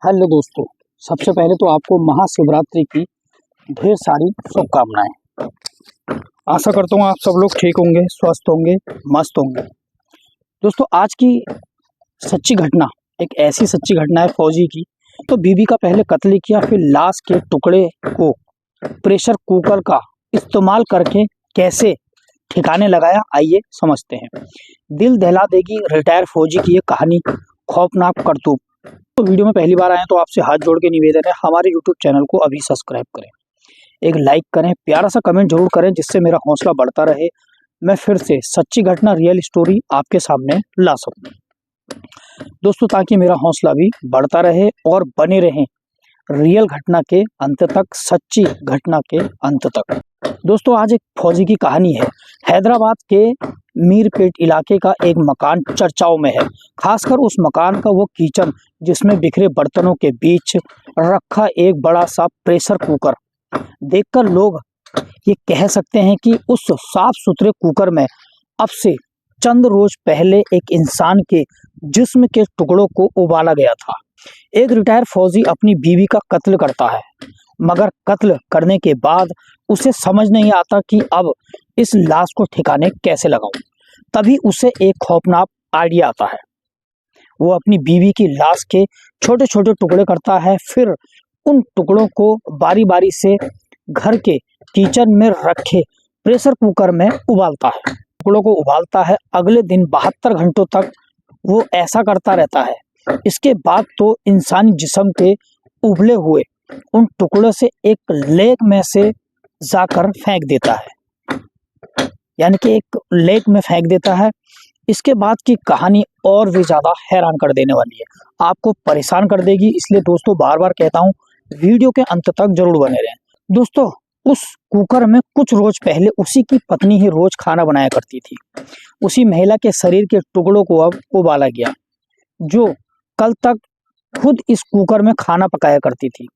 Hello दोस्तों, सबसे पहले तो आपको महाशिवरात्रि की ढेर सारी शुभकामनाएं। आशा करता हूँ आप सब लोग ठीक होंगे, स्वस्थ होंगे, मस्त होंगे। दोस्तों, आज की सच्ची घटना एक ऐसी सच्ची घटना है फौजी की। तो बीवी का पहले कत्ल किया, फिर लाश के टुकड़े को प्रेशर कुकर का इस्तेमाल करके कैसे ठिकाने लगाया, आइए समझते हैं। दिल दहला देगी रिटायर फौजी की ये कहानी, खौफनाक करतूत। तो वीडियो में पहली बार आए तो आपसे हाथ जोड़ के निवेदन है, हमारे यूट्यूब चैनल को अभी सब्सक्राइब करें, एक लाइक करें, प्यारा सा कमेंट जरूर करें, जिससे मेरा हौसला बढ़ता रहे, मैं फिर से सच्ची घटना रियल स्टोरी आपके सामने ला सकूं दोस्तों, ताकि मेरा हौसला भी बढ़ता रहे और बने रहें रियल घटना के अंत तक, सच्ची घटना के अंत तक। दोस्तों, आज एक फौजी की कहानी है। हैदराबाद के मीरपेट इलाके का एक मकान चर्चाओं में है, खासकर उस मकान का वो किचन जिसमें बिखरे बर्तनों के बीच रखा एक बड़ा सा प्रेशर कुकर। देखकर लोग ये कह सकते हैं कि उस साफ सुथरे कुकर में अब से चंद रोज पहले एक इंसान के जिस्म के टुकड़ों को उबाला गया था। एक रिटायर फौजी अपनी बीवी का कत्ल करता है, मगर कत्ल करने के बाद उसे समझ नहीं आता कि अब इस लाश को ठिकाने कैसे लगाऊं। तभी उसे एक खौफनाक आइडिया आता है। वो अपनी बीवी की लाश के छोटे छोटे टुकड़े करता है, फिर उन टुकड़ों को बारी बारी से घर के किचन में रखे प्रेशर कुकर में उबालता है। टुकड़ों को उबालता है। अगले दिन 72 घंटों तक वो ऐसा करता रहता है। इसके बाद तो इंसानी जिस्म के उबले हुए उन टुकड़ों से एक लेक में से जाकर फेंक देता है, यानी कि एक लेक में फेंक देता है। इसके बाद की कहानी और भी ज्यादा हैरान कर देने वाली है, आपको परेशान कर देगी। इसलिए दोस्तों, बार बार कहता हूँ, वीडियो के अंत तक जरूर बने रहें। दोस्तों, उस कुकर में कुछ रोज पहले उसी की पत्नी ही रोज खाना बनाया करती थी। उसी महिला के शरीर के टुकड़ों को अब उबाला गया, जो कल तक खुद इस कुकर में खाना पकाया करती थी।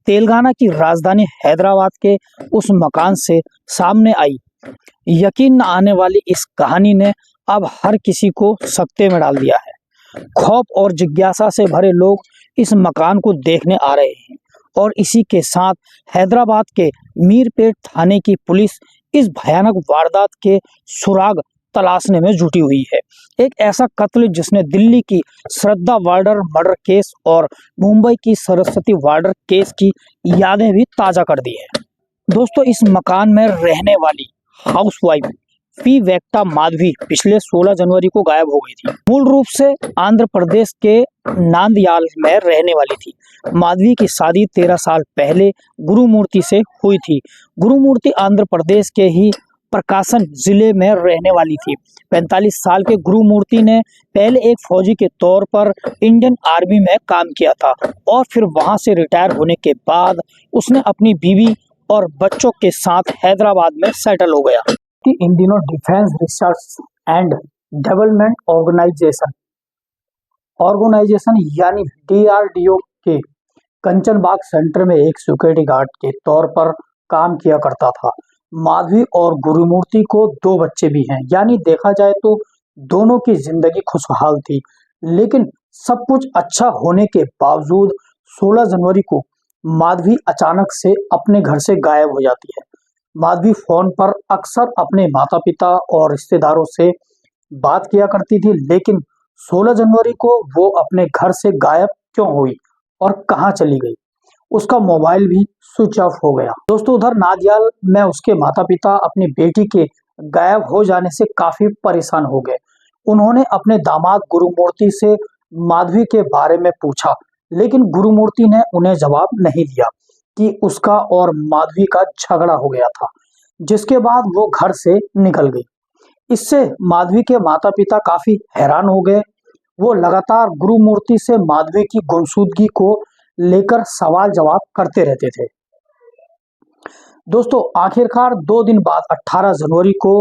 तेलंगाना की राजधानी हैदराबाद के उस मकान से सामने आई यकीन न आने वाली इस कहानी ने अब हर किसी को सकते में डाल दिया है। खौफ और जिज्ञासा से भरे लोग इस मकान को देखने आ रहे हैं, और इसी के साथ हैदराबाद के मीरपेट थाने की पुलिस इस भयानक वारदात के सुराग तलाशने में जुटी हुई है। एक ऐसा कत्ल जिसने दिल्ली की श्रद्धा वार्डर मर्डर केस और मुंबई की सरस्वती वार्डर केस की यादें भी ताजा कर दी है। दोस्तों, इस मकान में रहने वाली हाउसवाइफ पी वेक्टा माधवी पिछले 16 जनवरी को गायब हो गई थी। मूल रूप से आंध्र प्रदेश के नांदयाल में रहने वाली थी। माधवी की शादी 13 साल पहले गुरुमूर्ति से हुई थी। गुरुमूर्ति आंध्र प्रदेश के ही प्रकाशन जिले में रहने वाली थी। 45 साल के गुरुमूर्ति ने पहले एक फौजी के तौर पर इंडियन आर्मी में काम किया था, और फिर वहां से रिटायर होने के बाद उसने अपनी बीवी और बच्चों के साथ हैदराबाद में सेटल हो गया। इन दिनों defence research and development organisation यानी DRDO के कंचनबाग सेंटर में एक सिक्योरिटी गार्ड के तौर पर काम किया करता था। माधवी और गुरुमूर्ति को 2 बच्चे भी हैं, यानी देखा जाए तो दोनों की जिंदगी खुशहाल थी। लेकिन सब कुछ अच्छा होने के बावजूद 16 जनवरी को माधवी अचानक से अपने घर से गायब हो जाती है। माधवी फोन पर अक्सर अपने माता पिता और रिश्तेदारों से बात किया करती थी, लेकिन 16 जनवरी को वो अपने घर से गायब क्यों हुई और कहां चली गई, उसका मोबाइल भी स्विच ऑफ हो गया। दोस्तों, उधर नादियाल में उसके माता पिता अपनी बेटी के गायब हो जाने से काफी परेशान हो गए। उन्होंने अपने दामाद गुरुमूर्ति से माधवी के बारे में पूछा, लेकिन गुरुमूर्ति ने उन्हें जवाब नहीं दिया कि उसका और माधवी का झगड़ा हो गया था, जिसके बाद वो घर से निकल गई। इससे माधवी के माता पिता काफी हैरान हो गए। वो लगातार गुरुमूर्ति से माधवी की गुमशुदगी को लेकर सवाल जवाब करते रहते थे। दोस्तों, आखिरकार 2 दिन बाद 18 जनवरी को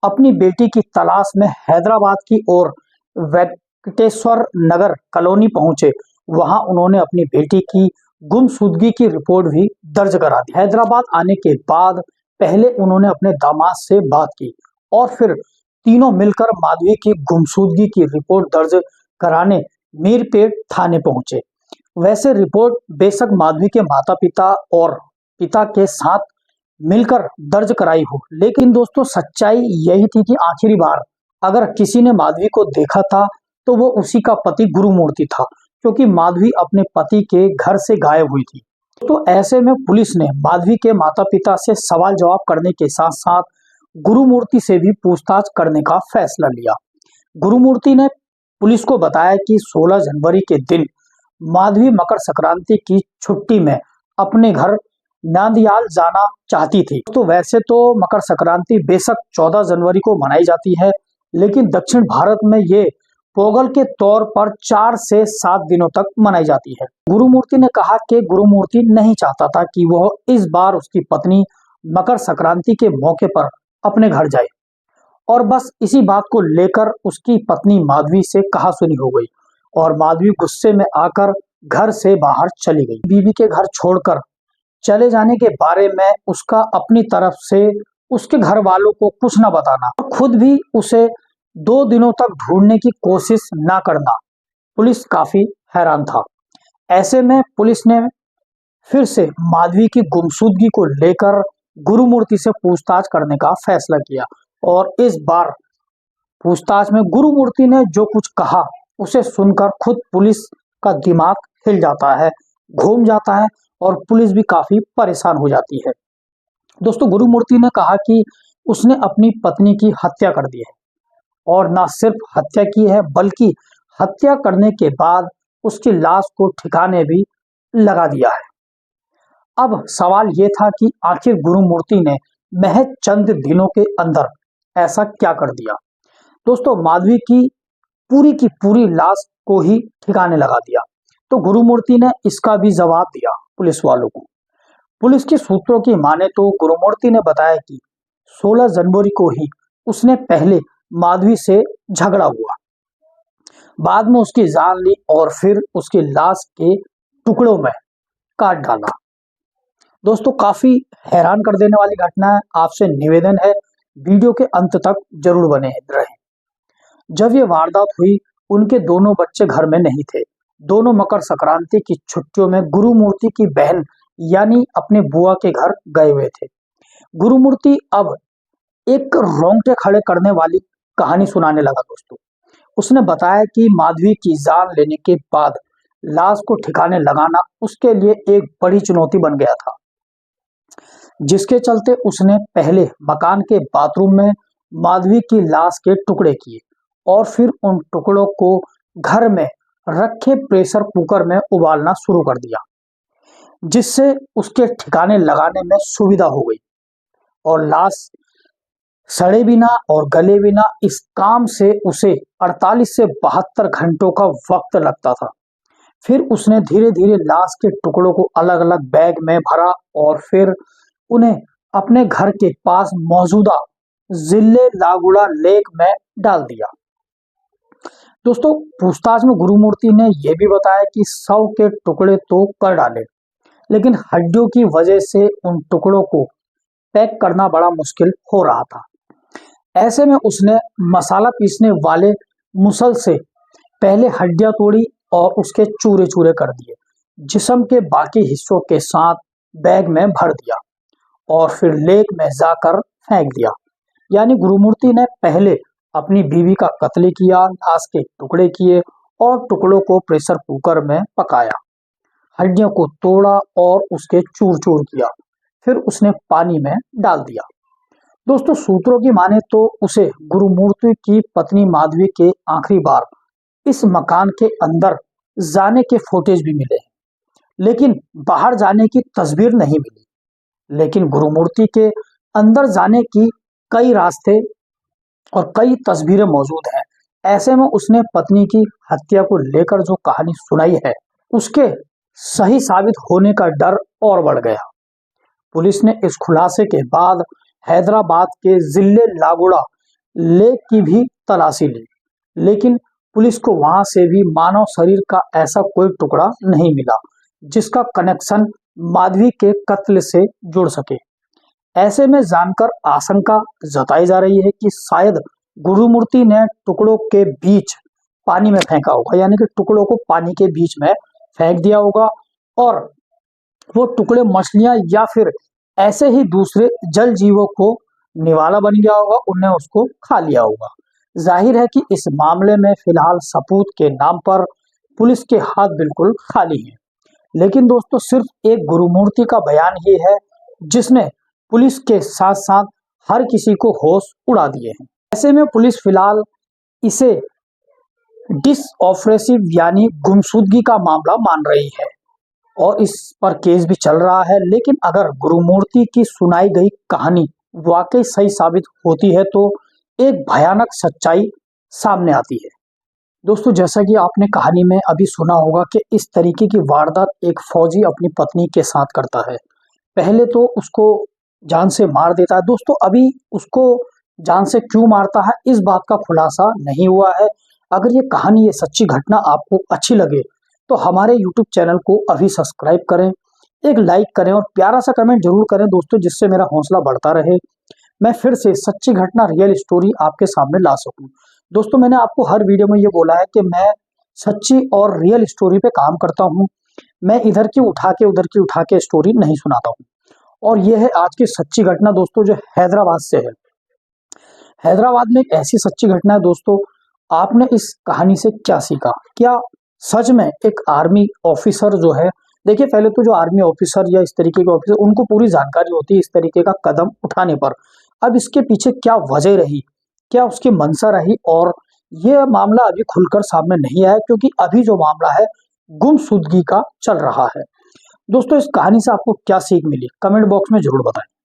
अपनी बेटी की तलाश में हैदराबाद की ओर वेंकटेश्वर नगर कॉलोनी पहुंचे। वहां उन्होंने अपनी बेटी की गुमशुदगी की रिपोर्ट भी दर्ज करा दी। हैदराबाद आने के बाद पहले उन्होंने अपने दामाद से बात की, और फिर तीनों मिलकर माधवी की गुमशुदगी की रिपोर्ट दर्ज कराने मीरपेट थाने पहुंचे। वैसे रिपोर्ट बेशक माधवी के माता पिता और पिता के साथ मिलकर दर्ज कराई हो, लेकिन दोस्तों सच्चाई यही थी कि आखिरी बार अगर किसी ने माधवी को देखा था तो वो उसी का पति गुरुमूर्ति था, क्योंकि माधवी अपने पति के घर से गायब हुई थी। तो ऐसे में पुलिस ने माधवी के माता पिता से सवाल जवाब करने के साथ साथ गुरुमूर्ति से भी पूछताछ करने का फैसला लिया। गुरुमूर्ति ने पुलिस को बताया कि 16 जनवरी के दिन माधवी मकर संक्रांति की छुट्टी में अपने घर नांदयाल जाना चाहती थी। तो वैसे तो मकर संक्रांति बेशक 14 जनवरी को मनाई जाती है, लेकिन दक्षिण भारत में ये पोंगल के तौर पर 4 से 7 दिनों तक मनाई जाती है। गुरुमूर्ति ने कहा कि गुरुमूर्ति नहीं चाहता था कि वह इस बार उसकी पत्नी मकर संक्रांति के मौके पर अपने घर जाए, और बस इसी बात को लेकर उसकी पत्नी माधवी से कहासुनी हो गई और माधवी गुस्से में आकर घर से बाहर चली गई। बीवी के घर छोड़कर चले जाने के बारे में उसका अपनी तरफ से उसके घर वालों को कुछ न बताना और खुद भी उसे 2 दिनों तक ढूंढने की कोशिश न करना, पुलिस काफी हैरान था। ऐसे में पुलिस ने फिर से माधवी की गुमशुदगी को लेकर गुरुमूर्ति से पूछताछ करने का फैसला किया, और इस बार पूछताछ में गुरुमूर्ति ने जो कुछ कहा उसे सुनकर खुद पुलिस का दिमाग हिल जाता है, घूम जाता है, और पुलिस भी काफी परेशान हो जाती है। दोस्तों, गुरुमूर्ति ने कहा कि उसने अपनी पत्नी की हत्या कर दी है, और ना सिर्फ हत्या की है बल्कि हत्या करने के बाद उसकी लाश को ठिकाने भी लगा दिया है। अब सवाल यह था कि आखिर गुरुमूर्ति ने महज चंद दिनों के अंदर ऐसा क्या कर दिया। दोस्तों, माधवी की पूरी लाश को ही ठिकाने लगा दिया। तो गुरुमूर्ति ने इसका भी जवाब दिया पुलिस वालों को। पुलिस के सूत्रों की माने तो गुरुमूर्ति ने बताया कि 16 जनवरी को ही उसने पहले माधवी से झगड़ा हुआ, बाद में उसकी जान ली और फिर उसकी लाश के टुकड़ों में काट डाला। दोस्तों, काफी हैरान कर देने वाली घटना है। आपसे निवेदन है, वीडियो के अंत तक जरूर बने रहें। जब ये वारदात हुई, उनके दोनों बच्चे घर में नहीं थे। दोनों मकर संक्रांति की छुट्टियों में गुरुमूर्ति की बहन यानी अपने बुआ के घर गए हुए थे। गुरुमूर्ति अब एक रोंगटे खड़े करने वाली कहानी सुनाने लगा। दोस्तों, उसने बताया कि माधवी की जान लेने के बाद लाश को ठिकाने लगाना उसके लिए एक बड़ी चुनौती बन गया था, जिसके चलते उसने पहले मकान के बाथरूम में माधवी की लाश के टुकड़े किए और फिर उन टुकड़ों को घर में रखे प्रेशर कुकर में उबालना शुरू कर दिया, जिससे उसके ठिकाने लगाने में सुविधा हो गई और लाश सड़े बिना और गले बिना इस काम से उसे 48 से 72 घंटों का वक्त लगता था। फिर उसने धीरे धीरे लाश के टुकड़ों को अलग अलग बैग में भरा और फिर उन्हें अपने घर के पास मौजूदा जिले लागुड़ा लेक में डाल दिया। दोस्तों, पूछताछ में गुरुमूर्ति ने यह भी बताया कि शव के टुकड़े तो कर डाले, लेकिन हड्डियों की वजह से उन टुकड़ों को पैक करना बड़ा मुश्किल हो रहा था। ऐसे में उसने मसाला पीसने वाले मुसल से पहले हड्डियां तोड़ी और उसके चूरे चूरे कर दिए, जिस्म के बाकी हिस्सों के साथ बैग में भर दिया और फिर लेक में जाकर फेंक दिया। यानी गुरुमूर्ति ने पहले अपनी बीवी का कत्ल किया, लाश के टुकड़े किए और टुकड़ों को प्रेशर कुकर में पकाया, हड्डियों को तोड़ा और उसके चूर चूर किया, फिर उसने पानी में डाल दिया। दोस्तों, सूत्रों की माने तो उसे गुरुमूर्ति की पत्नी माधवी के आखिरी बार इस मकान के अंदर जाने के फुटेज भी मिले, लेकिन बाहर जाने की तस्वीर नहीं मिली। लेकिन गुरुमूर्ति के अंदर जाने की कई रास्ते और कई तस्वीरें मौजूद हैं। ऐसे में उसने पत्नी की हत्या को लेकर जो कहानी सुनाई है, उसके सही साबित होने का डर और बढ़ गया। पुलिस ने इस खुलासे के बाद हैदराबाद के जिले लागुड़ा लेक की भी तलाशी ली, लेकिन पुलिस को वहां से भी मानव शरीर का ऐसा कोई टुकड़ा नहीं मिला जिसका कनेक्शन माधवी के कत्ल से जुड़ सके। ऐसे में जानकर आशंका जताई जा रही है कि शायद गुरुमूर्ति ने टुकड़ों के बीच पानी में फेंका होगा, यानी कि टुकड़ों को पानी के बीच में फेंक दिया होगा और वो टुकड़े मछलियां या फिर ऐसे ही दूसरे जल जीवों को निवाला बन गया होगा, उनने उसको खा लिया होगा। जाहिर है कि इस मामले में फिलहाल सबूत के नाम पर पुलिस के हाथ बिल्कुल खाली हैं। लेकिन दोस्तों सिर्फ एक गुरुमूर्ति का बयान ही है जिसने पुलिस के साथ साथ हर किसी को होश उड़ा दिए हैं। ऐसे में पुलिस फिलहाल इसे डिसऑफरेसिव यानी गुमशुदगी का मामला मान रही है और इस पर केस भी चल रहा है। लेकिन अगर गुरुमूर्ति की सुनाई गई कहानी वाकई सही साबित होती है तो एक भयानक सच्चाई सामने आती है। दोस्तों जैसा कि आपने कहानी में अभी सुना होगा कि इस तरीके की वारदात एक फौजी अपनी पत्नी के साथ करता है। पहले तो उसको जान से मार देता है। दोस्तों अभी उसको जान से क्यों मारता है इस बात का खुलासा नहीं हुआ है। अगर ये कहानी, ये सच्ची घटना आपको अच्छी लगे तो हमारे YouTube चैनल को अभी सब्सक्राइब करें, एक लाइक करें और प्यारा सा कमेंट जरूर करें दोस्तों, जिससे मेरा हौसला बढ़ता रहे, मैं फिर से सच्ची घटना, रियल स्टोरी आपके सामने ला सकूं। दोस्तों मैंने आपको हर वीडियो में ये बोला है कि मैं सच्ची और रियल स्टोरी पे काम करता हूँ। मैं इधर की उठा के उधर की उठा के स्टोरी नहीं सुनाता हूँ। और ये है आज की सच्ची घटना दोस्तों, जो हैदराबाद से है। हैदराबाद में एक ऐसी सच्ची घटना है दोस्तों, आपने इस कहानी से क्या सीखा? क्या सच में एक आर्मी ऑफिसर जो है, देखिए पहले तो जो आर्मी ऑफिसर या इस तरीके के ऑफिसर, उनको पूरी जानकारी होती है इस तरीके का कदम उठाने पर। अब इसके पीछे क्या वजह रही, क्या उसकी मंशा रही, और ये मामला अभी खुलकर सामने नहीं आया क्योंकि अभी जो मामला है गुमशुदगी का चल रहा है। दोस्तों इस कहानी से आपको क्या सीख मिली, कमेंट बॉक्स में जरूर बताएं।